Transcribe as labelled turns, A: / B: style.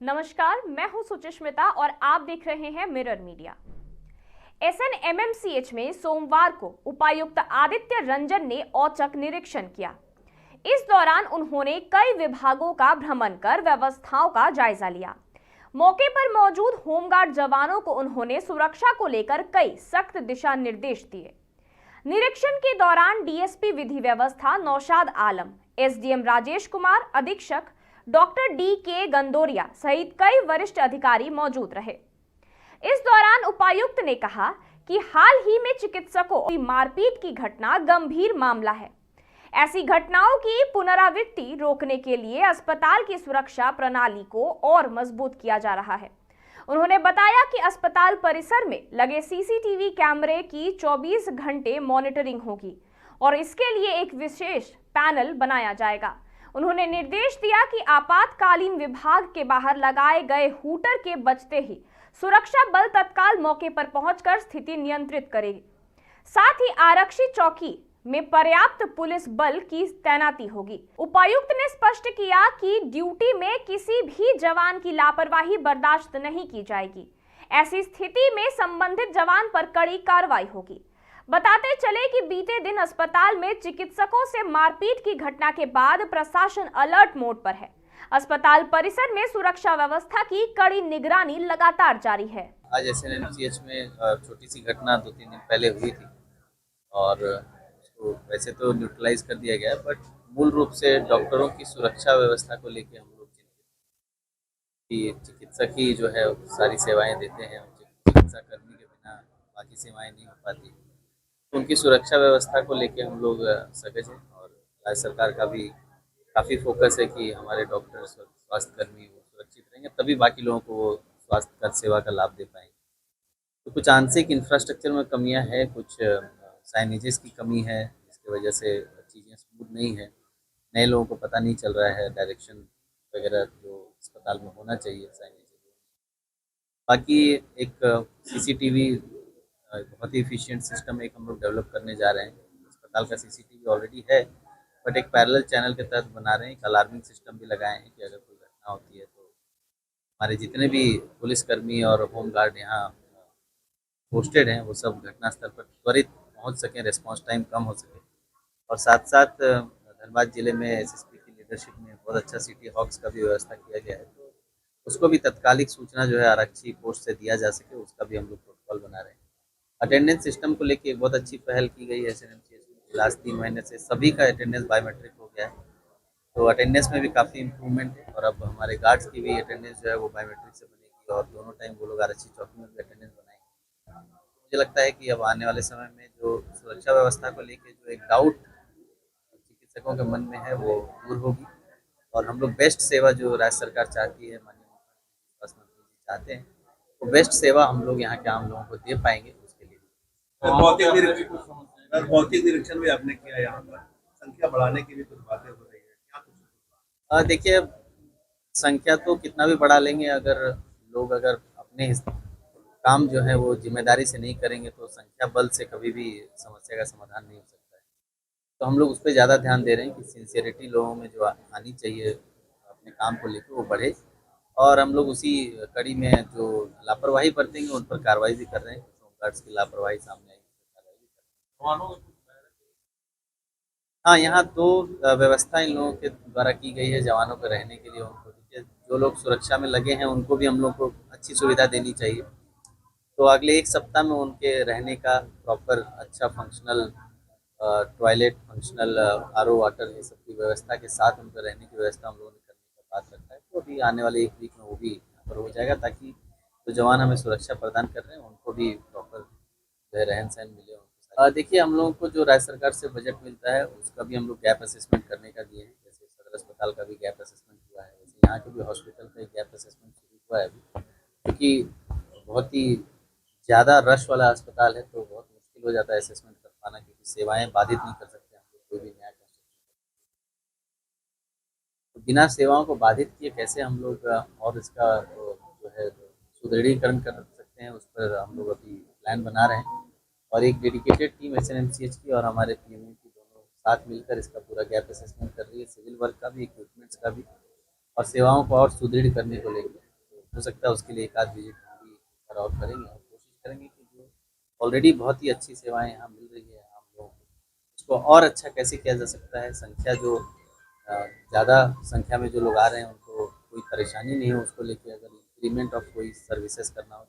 A: नमस्कार, मैं हूं सुचिस्मिता और आप देख रहे हैं मिरर मीडिया। एसएनएमएमसीएच में सोमवार को उपायुक्त आदित्य रंजन ने औचक निरीक्षण किया। इस दौरान उन्होंने कई विभागों का भ्रमण कर व्यवस्थाओं का जायजा लिया। मौके पर मौजूद होमगार्ड जवानों को उन्होंने सुरक्षा को लेकर कई सख्त दिशा निर्देश दिए। निरीक्षण के दौरान डीएसपी विधि व्यवस्था नौशाद आलम, एसडीएम राजेश कुमार, अधीक्षक डॉक्टर डी.के. गंदोरिया सहित कई वरिष्ठ अधिकारी मौजूद रहे। इस दौरान उपायुक्त ने कहा कि हाल ही में चिकित्सकों की मारपीट की घटना गंभीर मामला है। ऐसी घटनाओं की पुनरावृत्ति रोकने के लिए अस्पताल की सुरक्षा प्रणाली को और मजबूत किया जा रहा है। उन्होंने बताया कि अस्पताल परिसर में लगे सीसीटीवी कैमरे की 24 घंटे मॉनिटरिंग होगी और इसके लिए एक विशेष पैनल बनाया जाएगा। उन्होंने निर्देश दिया कि आपातकालीन विभाग के बाहर लगाए गए हूटर के बजते ही सुरक्षा बल तत्काल मौके पर पहुंचकर स्थिति नियंत्रित करेगी। साथ ही आरक्षी चौकी में पर्याप्त पुलिस बल की तैनाती होगी। उपायुक्त ने स्पष्ट किया कि ड्यूटी में किसी भी जवान की लापरवाही बर्दाश्त नहीं की जाएगी। ऐसी स्थिति में संबंधित जवान पर कड़ी कार्रवाई होगी। बताते चले कि बीते दिन अस्पताल में चिकित्सकों से मारपीट की घटना के बाद प्रशासन अलर्ट मोड पर है। अस्पताल परिसर में सुरक्षा व्यवस्था की कड़ी निगरानी लगातार जारी है।
B: आज एसएनएमसीएच में छोटी सी घटना 2-3 दिन पहले हुई थी और उसको वैसे तो न्यूट्रलाइज कर दिया गया है, बट मूल रूप से डॉक्टरों की सुरक्षा व्यवस्था को लेकर हम लोग चिंतित कि चिकित्सक ही जो है सारी सेवाएं देते हैं। चिकित्सा कर्मी के बिना बाकी सेवाएं नहीं हो पाती। तो उनकी सुरक्षा व्यवस्था को लेकर हम लोग सजग हैं और राज्य सरकार का भी काफ़ी फोकस है कि हमारे डॉक्टर स्वास्थ्य कर्मी वो सुरक्षित रहेंगे, तभी बाकी लोगों को वो स्वास्थ्य कर सेवा का लाभ दे पाएंगे। तो कुछ आंशिक इंफ्रास्ट्रक्चर में कमियां हैं, कुछ साइनेजेस की कमी है, जिसकी वजह से चीज़ें स्मूथ नहीं है। नए लोगों को पता नहीं चल रहा है डायरेक्शन वगैरह जो अस्पताल में होना चाहिए साइनेज। बाकी एक सीसीटीवी बहुत ही एफिशिएंट सिस्टम एक हम लोग डेवलप करने जा रहे हैं। अस्पताल का सीसीटीवी ऑलरेडी है, बट एक पैरेलल चैनल के तहत बना रहे हैं। एक अलार्मिंग सिस्टम भी लगाए हैं कि अगर कोई घटना होती है तो हमारे जितने भी पुलिसकर्मी और होमगार्ड यहाँ पोस्टेड हैं वो सब घटनास्थल पर त्वरित पहुँच सकें, रिस्पॉन्स टाइम कम हो सके। और साथ साथ धनबाद जिले में एसएसपी की लीडरशिप में बहुत अच्छा सिटी हॉक्स का भी व्यवस्था किया गया है, तो उसको भी तत्कालिक सूचना जो है आरक्षी पोस्ट से दिया जा सके, उसका भी हम लोग प्रोटोकॉल बना रहे हैं। अटेंडेंस सिस्टम को लेके बहुत अच्छी पहल की गई है एसएनएमसीएच में। लास्ट 3 महीने से सभी का अटेंडेंस बायोमेट्रिक हो गया है, तो अटेंडेंस में भी काफ़ी इम्प्रूवमेंट है। और अब हमारे गार्ड्स की भी अटेंडेंस जो है वो बायोमेट्रिक से बनेगी और दोनों टाइम वो लोग आरक्षी चौकी में भी अटेंडेंस बनाएंगे। मुझे लगता है कि अब आने वाले समय में जो सुरक्षा व्यवस्था को लेके जो एक डाउट चिकित्सकों के मन में है वो दूर होगी और हम लोग बेस्ट सेवा जो राज्य सरकार चाहती है, माननीय स्वास्थ्य मंत्री जी चाहते हैं, वो बेस्ट सेवा हम लोग यहाँ के आम लोगों को दे पाएंगे। उसके लिए
C: भौतिक निरीक्षण भी आपने किया, यहाँ पर संख्या बढ़ाने की भी कुछ बातें हो रही है, क्या कुछ?
B: देखिए, संख्या तो कितना भी बढ़ा लेंगे, अगर लोग अपने काम जो है वो जिम्मेदारी से नहीं करेंगे तो संख्या बल से कभी भी समस्या का समाधान नहीं हो सकता है। तो हम लोग उस पर ज़्यादा ध्यान दे रहे हैं कि सिंसियरिटी लोगों में जो आनी चाहिए अपने काम को लेकर वो बढ़े, और हम लोग उसी कड़ी में जो लापरवाही बरतेंगे उन पर कार्रवाई भी कर रहे हैं। कुछ होमगार्ड्स की लापरवाही सामने आई, कार्रवाई भी कर रहे हैं। हाँ, यहाँ 2 व्यवस्था इन लोगों के द्वारा की गई है जवानों के रहने के लिए। उनको जो लोग सुरक्षा में लगे हैं उनको भी हम लोग को अच्छी सुविधा देनी चाहिए। तो अगले 1 सप्ताह में उनके रहने का प्रॉपर अच्छा functional toilet, functional RO water, ये सब की व्यवस्था के साथ उनके रहने की व्यवस्था हम लोगों ने करने का बात रखा है। तो अभी आने वाले 1 वीक में वो भी यहाँ पर हो जाएगा, ताकि जो जवान हमें सुरक्षा प्रदान कर रहे हैं उनको भी प्रॉपर जो है रहन सहन मिले। देखिए, हम लोगों को जो राज्य सरकार से बजट मिलता है उसका भी हम लोग गैप असेसमेंट करने का दिए हैं। जैसे सदर अस्पताल का भी गैप असेसमेंट हुआ है, वैसे यहाँ के भी हॉस्पिटल का गैप असेसमेंट शुरू हुआ है अभी, क्योंकि बहुत ही ज़्यादा रश वाला अस्पताल है तो बहुत मुश्किल हो जाता है असेसमेंट कर पाना, क्योंकि सेवाएं बाधित नहीं कर सकते हम लोग, कोई भी नया कंस्ट्रक्शन। तो बिना सेवाओं को बाधित किए कैसे हम लोग और इसका जो है सुदृढ़ीकरण कर सकते हैं, उस पर हम लोग अभी प्लान बना रहे हैं। और एक डेडिकेटेड टीम एसएनएमसीएच की और हमारे पीएमओ की दोनों साथ मिलकर इसका पूरा गैप असेसमेंट कर रही है, सिविल वर्क का भी, इक्विपमेंट्स का भी, और सेवाओं को और सुदृढ़ करने को लेकर। हो सकता है उसके लिए एक आध विजिट हम भी इस बार और करेंगे और कोशिश करेंगे कि जो ऑलरेडी बहुत ही अच्छी सेवाएं यहाँ मिल रही है आम लोगों को, उसको और अच्छा कैसे किया जा सकता है। संख्या जो ज़्यादा संख्या में जो लोग आ रहे हैं उनको कोई परेशानी नहीं हो, उसको लेके अगर इंक्रीमेंट ऑफ कोई सर्विसेज करना हो